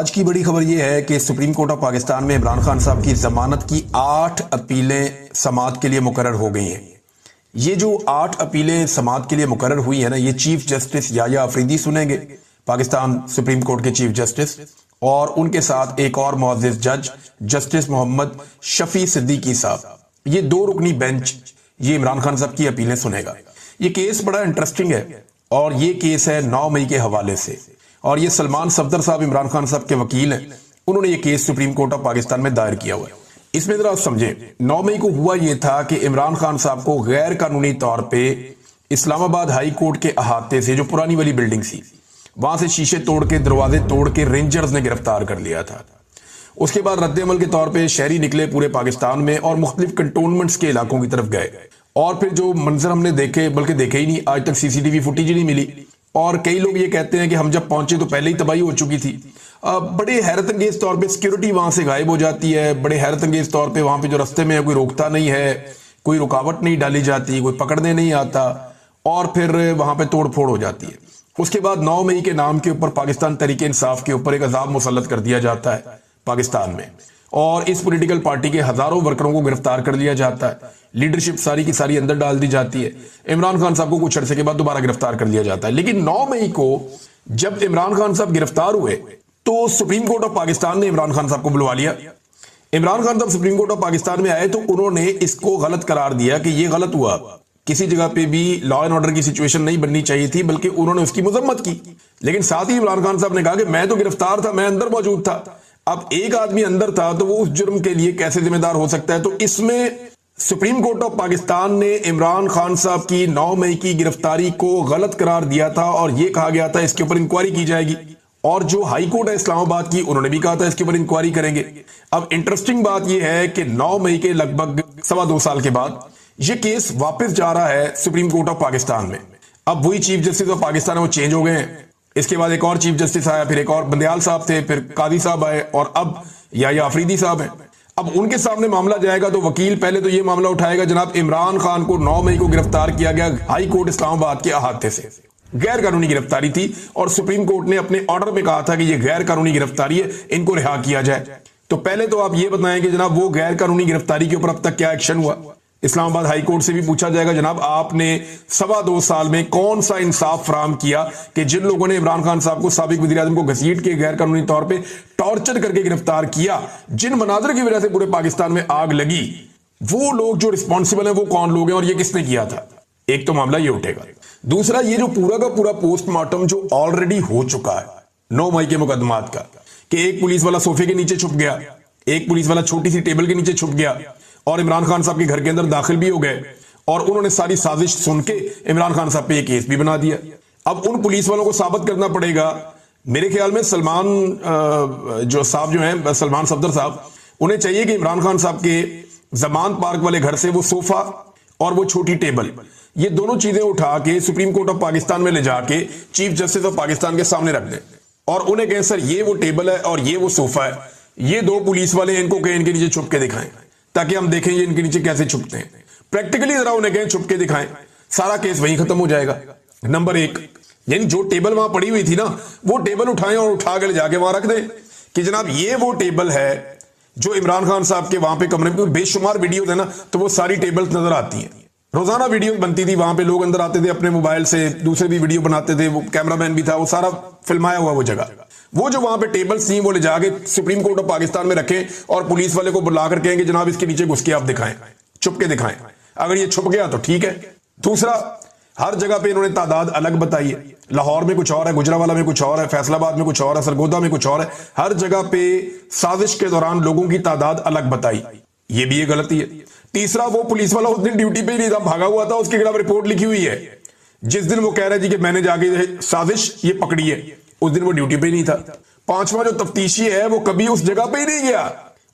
آج کی بڑی خبر یہ ہے کہ سپریم کورٹ آف پاکستان میں عمران خان صاحب کی ضمانت کی 8 اپیلیں سماعت کے لیے مقرر ہو گئی ہیں۔ یہ جو 8 اپیلیں سماعت کے لیے مقرر ہوئی ہیں نا، یہ چیف جسٹس یحییٰ آفریدی سنیں گے، پاکستان سپریم کورٹ کے چیف جسٹس، اور ان کے ساتھ ایک اور معزز جج جسٹس محمد شفیع صدیقی صاحب۔ یہ 2 رکنی بینچ یہ عمران خان صاحب کی اپیلیں سنے گا۔ یہ کیس بڑا انٹرسٹنگ ہے اور یہ کیس ہے 9 مئی کے حوالے سے، اور یہ سلمان صفدر صاحب عمران خان صاحب کے وکیل ہیں، انہوں نے یہ case supreme court of Pakistan میں دائر کیا ہوا ہے۔ اس میں ذرا سمجھیں، 9 مئی کو ہوا یہ تھا کہ عمران خان صاحب کو غیر قانونی طور پہ اسلام آباد ہائی کورٹ کے احاطے سے، جو پرانی والی بلڈنگ سی، وہاں سے شیشے توڑ کے، دروازے توڑ کے رینجرز نے گرفتار کر لیا تھا۔ اس کے بعد رد عمل کے طور پہ شہری نکلے پورے پاکستان میں اور مختلف کنٹونمنٹس کے علاقوں کی طرف گئے، اور پھر جو منظر ہم نے دیکھے، بلکہ دیکھے ہی نہیں، آج تک سی سی ٹی وی فوٹیج نہیں ملی، اور کئی لوگ یہ کہتے ہیں کہ ہم جب پہنچے تو پہلے ہی تباہی ہو چکی تھی۔ بڑے حیرت انگیز طور پہ سیکیورٹی وہاں سے غائب ہو جاتی ہے، بڑے حیرت انگیز طور پہ وہاں پہ جو رستے میں ہے کوئی روکتا نہیں ہے، کوئی رکاوٹ نہیں ڈالی جاتی، کوئی پکڑنے نہیں آتا، اور پھر وہاں پہ توڑ پھوڑ ہو جاتی ہے۔ اس کے بعد 9 مئی کے نام کے اوپر پاکستان تحریک انصاف کے اوپر ایک عذاب مسلط کر دیا جاتا ہے پاکستان میں، اور اس پولیٹیکل پارٹی کے ہزاروں ورکروں کو گرفتار کر لیا جاتا ہے، لیڈرشپ ساری کی ساری اندر ڈال دی جاتی ہے۔ عمران خان صاحب کو کچھ عرصے کے بعد دوبارہ گرفتار کر لیا جاتا ہے۔ لیکن 9 مئی کو جب عمران خان صاحب گرفتار ہوئے تو سپریم کورٹ آف پاکستان نے عمران خان صاحب کو بلوا لیا۔ عمران خان صاحب سپریم کورٹ آف پاکستان میں آئے تو انہوں نے اس کو غلط قرار دیا کہ یہ غلط ہوا، کسی جگہ پہ بھی لا اینڈ آرڈر کی سچویشن نہیں بننی چاہیے تھی، بلکہ انہوں نے اس کی مذمت کی۔ لیکن ساتھ ہی عمران خان صاحب نے کہا کہ میں تو گرفتار تھا، میں اندر موجود تھا۔ اب ایک آدمی اندر تھا تو وہ اس جرم کے لیے کیسے ذمہ دار ہو سکتا ہے؟ تو اس میں سپریم کورٹ آف پاکستان نے عمران خان صاحب کی 9 مئی کی گرفتاری کو غلط قرار دیا تھا، اور یہ کہا گیا تھا اس کے اوپر انکوائری کی جائے گی، اور جو ہائی کورٹ ہے اسلام آباد کی، انہوں نے بھی کہا تھا اس کے اوپر انکوائری کریں گے۔ اب انٹرسٹنگ بات یہ ہے کہ 9 مئی کے لگ بھگ 2.25 سال کے بعد یہ کیس واپس جا رہا ہے سپریم کورٹ آف پاکستان میں۔ اب وہی چیف جسٹس آف پاکستان ہے وہ چینج ہو گئے ہیں، اس کے بعد ایک اور چیف جسٹس آیا، پھر ایک اور بندیال صاحب تھے، پھر قاضی صاحب آئے، اور اب یحییٰ آفریدی صاحب ہیں۔ اب ان کے سامنے معاملہ جائے گا تو وکیل پہلے تو یہ معاملہ اٹھائے گا، جناب عمران خان کو 9 مئی کو گرفتار کیا گیا ہائی کورٹ اسلام آباد کے احاطے سے، غیر قانونی گرفتاری تھی، اور سپریم کورٹ نے اپنے آرڈر میں کہا تھا کہ یہ غیر قانونی گرفتاری ہے، ان کو رہا کیا جائے۔ تو پہلے تو آپ یہ بتائیں کہ جناب وہ غیر قانونی گرفتاری کے اوپر اب تک کیا ایکشن ہوا؟ اسلام آباد ہائی کورٹ سے بھی پوچھا جائے گا، جناب آپ نے 2.25 سال میں کون سا انصاف فراہم کیا کہ جن لوگوں نے عمران خان صاحب کو، سابق وزیر اعظم کو گھسیٹ کے غیر قانونی طور پہ ٹارچر کر کے گرفتار کیا، جن مناظر کی وجہ سے پورے پاکستان میں آگ لگی، وہ لوگ جو رسپانسبل ہیں وہ کون لوگ ہیں اور یہ کس نے کیا تھا؟ ایک تو معاملہ یہ اٹھے گا۔ دوسرا، یہ جو پورا کا پورا پوسٹ مارٹم جو آلریڈی ہو چکا ہے 9 مئی کے مقدمات کا، کہ ایک پولیس والا صوفے کے نیچے چھپ گیا، ایک پولیس والا چھوٹی سی ٹیبل کے نیچے چھپ گیا، اور عمران خان صاحب کے گھر کے اندر داخل بھی ہو گئے، اور انہوں نے ساری سازش سن کے عمران خان صاحب پہ یہ کیس بھی بنا دیا۔ اب ان پولیس والوں کو ثابت کرنا پڑے گا، میرے خیال میں سلمان جو صاحب جو ہیں، سلمان صفدر صاحب، انہیں چاہیے کہ عمران خان صاحب کے زمان پارک والے گھر سے وہ صوفہ اور وہ چھوٹی ٹیبل، یہ دونوں چیزیں اٹھا کے سپریم کورٹ آف پاکستان میں لے جا کے چیف جسٹس آف پاکستان کے سامنے رکھ دیں، اور انہیں کہیں سر یہ وہ ٹیبل ہے اور یہ وہ صوفہ ہے، یہ 2 پولیس والے ہیں، ان کو کہیں ان کے نیچے چھپ کے دکھائیں تاکہ ہم دیکھیں یہ ان کے نیچے کیسے چھپتے ہیں۔ پریکٹیکلی ذرا انہیں کہیں چھپ کے دکھائیں، سارا کیس وہیں ختم ہو جائے گا۔ نمبر 1، یعنی جو ٹیبل وہاں پڑی ہوئی تھی نا، وہ ٹیبل اٹھائیں اور اٹھا کے لے جا کے وہاں رکھ دیں کہ جناب یہ وہ ٹیبل ہے جو عمران خان صاحب کے وہاں پہ کمرے میں، بے شمار ویڈیوز ہیں نا، تو وہ ساری ٹیبلز نظر آتی ہیں، روزانہ ویڈیوز بنتی تھی، وہاں پہ لوگ اندر آتے تھے اپنے موبائل سے، دوسرے بھی ویڈیو بناتے تھے، وہ کیمرہ مین بھی تھا، وہ سارا فلمایا ہوا وہ جگہ، وہ جو وہاں پہ ٹیبلز تھیں وہ لے جا کے سپریم کورٹ آف پاکستان میں رکھیں، اور پولیس والے کو بلا کر کہیں کہ جناب اس کے نیچے گھس کے آپ دکھائیں، چھپ کے دکھائیں، اگر یہ چھپ گیا تو ٹھیک ہے۔ دوسرا، ہر جگہ پہ انہوں نے تعداد الگ بتائی ہے، لاہور میں کچھ اور ہے، گجرانوالہ میں کچھ اور ہے، فیصل آباد میں کچھ اور ہے، سرگودا میں کچھ اور ہے، ہر جگہ پہ سازش کے دوران لوگوں کی تعداد الگ بتائی، یہ بھی ایک غلطی ہے۔ تیسرا، وہ پولیس والا اس دن ڈیوٹی پہ ہی نہیں تھا، بھاگا ہوا تھا، اس کے خلاف رپورٹ لکھی ہوئی ہے، جس دن وہ کہہ رہا جی کہ میں نے جا کے سازش یہ پکڑی ہے، اس دن وہ ڈیوٹی پہ ہی نہیں تھا۔ 5واں، جو تفتیشی ہے وہ کبھی اس جگہ پہ ہی نہیں گیا،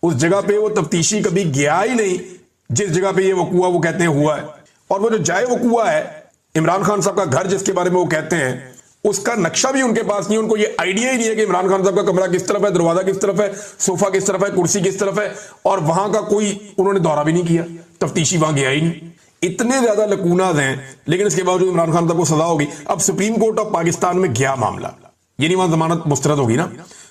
اس جگہ پہ وہ تفتیشی کبھی گیا ہی نہیں جس جگہ پہ یہ وقوع وہ کہتے ہیں ہوا ہے، اور وہ جو جائے وقوع ہے عمران خان صاحب کا گھر جس کے بارے میں وہ کہتے ہیں، اس کا نقشہ بھی ان کے پاس نہیں، ان کو یہ آئیڈیا ہی نہیں ہے کہ عمران خان صاحب کا کمرہ کس طرف ہے، دروازہ کس طرف ہے، صوفہ کس طرف ہے، کرسی کس طرف ہے، اور وہاں کا کوئی انہوں نے دورہ بھی نہیں کیا، تفتیشی وہاں گیا ہی نہیں۔ اتنے زیادہ لکوناز ہیں، لیکن اس کے باوجود عمران خان صاحب کو سزا ہوگی۔ اب سپریم کورٹ آف پاکستان میں گیا معاملہ، یعنی وہاں ضمانت مسترد ہوگی نا،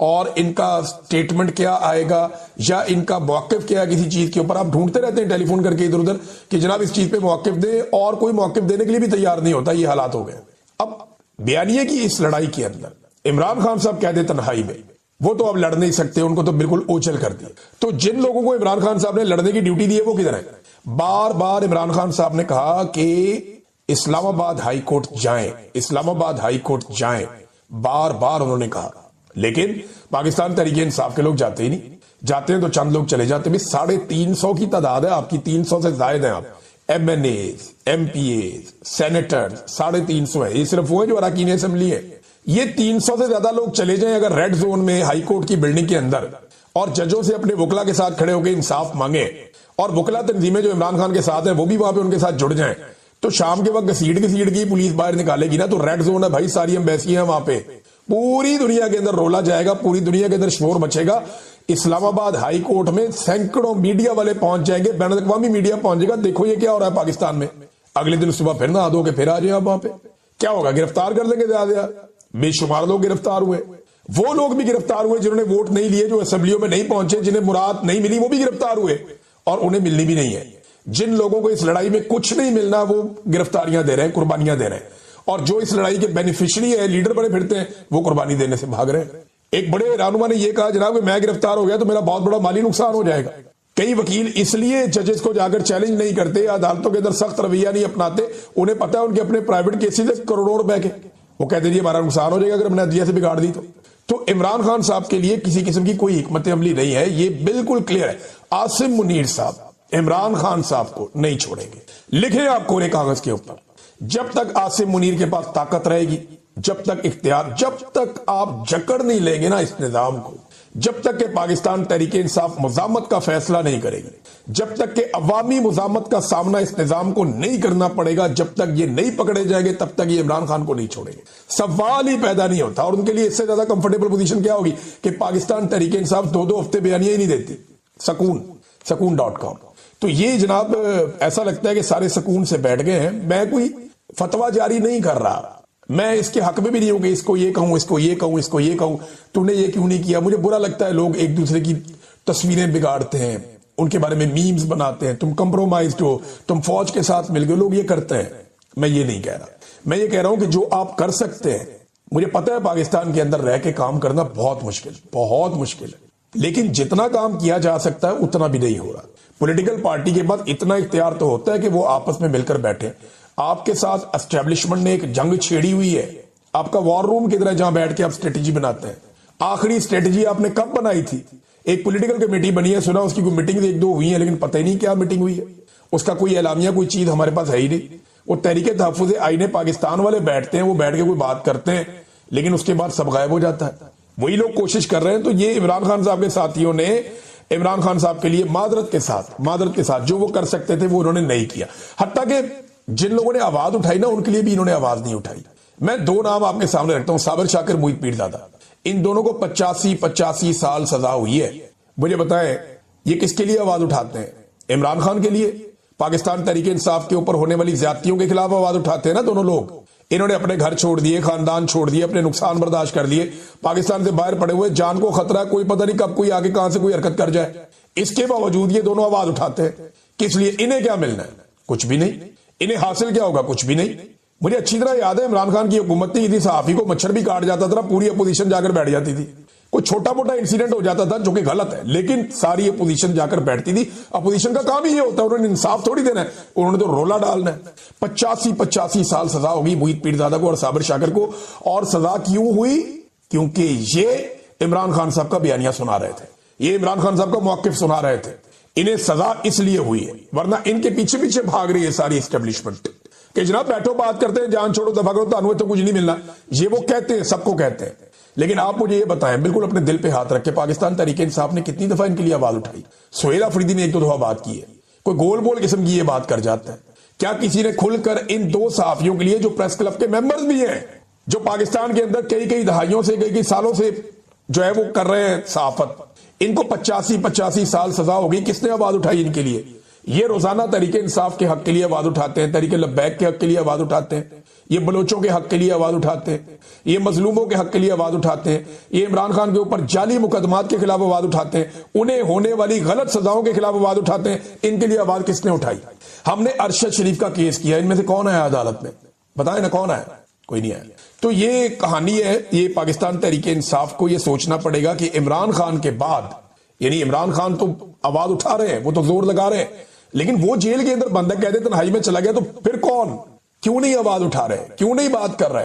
اور ان کا سٹیٹمنٹ کیا آئے گا یا ان کا موقف کیا ہے کسی چیز کے اوپر. آپ ڈھونڈتے رہتے ہیں ٹیلی فون کر کے ادھر ادھر کہ جناب اس چیز پہ موقف دیں, اور کوئی موقف دینے کے لیے بھی تیار نہیں ہوتا. یہ حالات ہو گئے. اب بیانیے کی اس لڑائی کے اندر عمران خان صاحب کہتے تنہائی میں, وہ تو اب لڑ نہیں سکتے, ان کو تو بالکل اوچل کر دیا. تو جن لوگوں کو عمران خان صاحب نے لڑنے کی ڈیوٹی دی ہے وہ کدھر ہے؟ بار بار عمران خان صاحب نے کہا کہ اسلام آباد ہائی کورٹ جائیں, اسلام آباد ہائی کورٹ جائیں, بار بار انہوں نے کہا. لیکن پاکستان تحریک انصاف کے لوگ جاتے ہی نہیں. جاتے ہیں تو چند لوگ چلے جاتے ہیں. 350 کی تعداد ہے آپ کی, 300 سے زائد ہیں آپ. MNAs, MPAs, senator 350 ہے. یہ صرف وہ ہے جو اراکین اسمبلی ہے. یہ 300 سے زیادہ لوگ چلے جائیں اگر ریڈ زون میں ہائی کورٹ کی بلڈنگ کے اندر, اور ججوں سے اپنے وکلا کے ساتھ کھڑے ہو کے انصاف مانگیں, اور وکلا تنظیمیں جو عمران خان کے ساتھ ہیں وہ بھی وہاں پہ ان کے ساتھ جڑ جائیں, تو شام کے وقت گھسیٹ کی پولیس باہر نکالے گی نا. تو ریڈ زون ہے بھائی, ساری ایمبیسی ہیں وہاں پہ, پوری دنیا کے اندر رولا جائے گا, پوری دنیا کے اندر شور مچے گا. اسلام آباد ہائی کورٹ میں سینکڑوں میڈیا والے پہنچ جائیں گے, بین الاقوامی میڈیا پہنچے گا. دیکھو یہ کیا ہو رہا ہے پاکستان میں. اگلے دن صبح پھر نہ دو کہ پھر آ جائیں آپ وہاں پہ. کیا ہوگا؟ گرفتار کر دیں گے. زیادہ بے شمار لوگ گرفتار ہوئے. وہ لوگ بھی گرفتار ہوئے جنہوں نے ووٹ نہیں لیے, جو اسمبلیوں میں نہیں پہنچے, جنہیں مراد نہیں ملی, وہ بھی گرفتار ہوئے, اور انہیں ملنی بھی نہیں ہے. جن لوگوں کو اس لڑائی میں کچھ نہیں ملنا وہ گرفتاریاں دے رہے ہیں, قربانیاں دے رہے ہیں, اور جو اس لڑائی کے بینیفیشری ہے, لیڈر بڑے پھرتے ہیں, وہ قربانی دینے سے بھاگ رہے ہیں. ایک بڑے رہنما نے یہ کہا جناب کہ میں گرفتار ہو گیا تو میرا بہت بڑا مالی نقصان ہو جائے گا. کئی وکیل اس لیے ججز کو جا کر چیلنج نہیں کرتے, عدالتوں کے اندر سخت رویہ نہیں اپناتے, انہیں پتا ہے ان کے اپنے پرائیویٹ کیسز ہے کروڑوں روپے کے, وہ کہتے جی ہمارا نقصان ہو جائے گا اگر ہم نے عدلیہ سے بگاڑ دی تو. تو عمران خان صاحب کے لیے کسی قسم کی کوئی حکمت عملی نہیں ہے, یہ بالکل کلیئر ہے. عاصم منیر صاحب عمران خان صاحب کو نہیں چھوڑیں گے. لکھیں آپ کورے کاغذ کے اوپر, جب تک عاصم منیر کے پاس طاقت رہے گی, جب تک اختیار, جب تک آپ جکڑ نہیں لیں گے نا اس نظام کو, جب تک کہ پاکستان تحریک انصاف مزاحمت کا فیصلہ نہیں کرے گی, جب تک کہ عوامی مزاحمت کا سامنا اس نظام کو نہیں کرنا پڑے گا, جب تک یہ نہیں پکڑے جائیں گے, تب تک یہ عمران خان کو نہیں چھوڑیں گے. سوال ہی پیدا نہیں ہوتا. اور ان کے لیے اس سے زیادہ کمفرٹیبل پوزیشن کیا ہوگی کہ پاکستان تحریک انصاف 2 ہفتے بیانیاں ہی نہیں دیتی. سکون.com. تو یہ جناب ایسا لگتا ہے کہ سارے سکون سے بیٹھ گئے ہیں. میں کوئی فتویٰ جاری نہیں کر رہا, میں اس کے حق میں بھی نہیں ہوں کہ اس کو یہ کہوں, اس کو یہ کہوں, اس کو یہ کہوں, تو نے یہ کیوں نہیں کیا. مجھے برا لگتا ہے لوگ ایک دوسرے کی تصویریں بگاڑتے ہیں, ان کے بارے میں میمز بناتے ہیں, تم کمپرومائزڈ ہو, تم فوج کے ساتھ مل گئے. لوگ یہ کرتے ہیں, میں یہ نہیں کہہ رہا. میں یہ کہہ رہا ہوں کہ جو آپ کر سکتے ہیں, مجھے پتہ ہے پاکستان کے اندر رہ کے کام کرنا بہت مشکل ہے, لیکن جتنا کام کیا جا سکتا ہے اتنا بھی نہیں ہو رہا. پولیٹیکل پارٹی کے بعد اتنا اختیار تو ہوتا ہے کہ وہ آپس میں مل کر بیٹھے. آپ کے ساتھ اسٹیبلشمنٹ نے ایک جنگ چھیڑی ہوئی ہے. آپ کا وار روم کی طرح جہاں بیٹھ کے آپ اسٹریٹجی بناتے ہیں. آخری اسٹریٹجی آپ نے کب بنائی تھی؟ ایک پولیٹیکل کمیٹی بنی ہے, سنا اس کی کوئی میٹنگ 1-2 ہوئی ہیں, لیکن پتہ ہی نہیں کیا میٹنگ ہوئی ہے. اس کا کوئی اعلامیہ, کوئی چیز ہمارے پاس ہے ہی نہیں. وہ تحریک تحفظ آئین پاکستان والے بیٹھتے ہیں, وہ بیٹھ کے کوئی بات کرتے ہیں, لیکن اس کے بعد سب غائب ہو جاتا ہے. وہی لوگ کوشش کر رہے ہیں. تو یہ عمران خان صاحب کے ساتھیوں نے عمران خان صاحب کے لیے معذرت کے ساتھ جو وہ کر سکتے تھے وہ انہوں نے نہیں کیا. حتیٰ کہ جن لوگوں نے آواز اٹھائی نا, ان کے لیے بھی انہوں نے آواز نہیں اٹھائی. میں 2 نام آپ کے سامنے رکھتا ہوں, صابر شاکر, محیط پیرزادہ. ان دونوں کو 85 سال سزا ہوئی ہے. مجھے بتائیں یہ کس کے لیے آواز اٹھاتے ہیں؟ عمران خان کے لیے. پاکستان تحریک انصاف کے اوپر ہونے والی زیادتیوں کے خلاف آواز اٹھاتے ہیں نا دونوں لوگ. انہوں نے اپنے گھر چھوڑ دیے, خاندان چھوڑ دیے, اپنے نقصان برداشت کر لیے, پاکستان سے باہر پڑے ہوئے, جان کو خطرہ, کوئی پتہ نہیں کب کوئی آگے کہاں سے کوئی حرکت کر جائے. اس کے باوجود یہ دونوں آواز اٹھاتے ہیں. کس لیے؟ انہیں کیا ملنا ہے؟ کچھ بھی نہیں. انہیں حاصل کیا ہوگا؟ کچھ بھی نہیں. مجھے اچھی طرح یاد ہے عمران خان کی حکومت تھی, صحافی کو مچھر بھی کاٹ جاتا تھا, پوری اپوزیشن جا کر بیٹھ جاتی تھی. کوئی چھوٹا موٹا انسیڈنٹ ہو جاتا تھا جو کہ غلط ہے, لیکن ساری اپوزیشن جا کر بیٹھتی تھی. اپوزیشن کا کام ہی یہ ہوتا ہے, انہوں نے انصاف تھوڑی دینا ہے, انہوں نے تو رولا ڈالنا ہے. 85 سال سزا ہوگی محیط پیرزادہ کو اور صابر شاکر کو. اور سزا کیوں ہوئی؟ کیونکہ یہ عمران خان صاحب کا بیانیہ سنا رہے تھے, یہ عمران خان صاحب کا موقف سنا رہے تھے. انہیں سزا اس لیے ہوئی ہے, ورنہ ان کے پیچھے پیچھے بھاگ رہی ہے ساری اسٹیبلشمنٹ کہ جناب بیٹھو, بات کرتے ہیں, جان چھوڑو, دفع کرو, تانوں تو کچھ نہیں ملنا. یہ وہ کہتے ہیں, سب کو کہتے ہیں. لیکن آپ مجھے یہ بتائیں, بالکل اپنے دل پہ ہاتھ رکھ کے, پاکستان تحریک انصاف نے کتنی دفعہ ان کے لیے آواز اٹھائی؟ سہیل آفریدی نے 1-2 دفعہ بات کی ہے. کوئی گول بول قسم کی یہ بات کر جاتا ہے. کیا کسی نے کھل کر ان 2 صحافیوں کے لیے, جو پریس کلب کے ممبرز بھی ہیں, جو پاکستان کے اندر کئی دہائیوں سے, کئی سالوں سے جو ہے وہ کر رہے ہیں صحافت, ان کو 85 سال سزا ہوگی, کس نے آواز اٹھائی ان کے لیے؟ یہ روزانہ تحریک انصاف کے حق کے لیے آواز اٹھاتے ہیں, تحریک لبیک کے حق کے لیے آواز اٹھاتے ہیں. یہ بلوچوں کے حق کے لیے آواز اٹھاتے ہیں، یہ مظلوموں کے حق کے لیے آواز اٹھاتے ہیں، یہ عمران خان کے اوپر جعلی مقدمات کے خلاف آواز اٹھاتے ہیں، انہیں ہونے والی غلط سزاؤں کے خلاف آواز اٹھاتے ہیں۔ ان کے لیے آواز کس نے اٹھائی؟ ہم نے ارشد شریف کا کیس کیا، ان میں سے کون آیا عدالت میں؟ بتائیں نا کون آیا؟ کوئی نہیں آیا۔ تو یہ کہانی ہے۔ یہ پاکستان تحریک انصاف کو یہ سوچنا پڑے گا کہ عمران خان کے بعد، یعنی عمران خان تو آواز اٹھا رہے ہیں، وہ تو زور لگا رہے ہیں، لیکن وہ جیل کے اندر بندہ قید تنہائی میں چلا گیا، تو پھر کون؟ کیوں نہیں آواز اٹھا رہے؟ کیوں نہیں بات کر رہے؟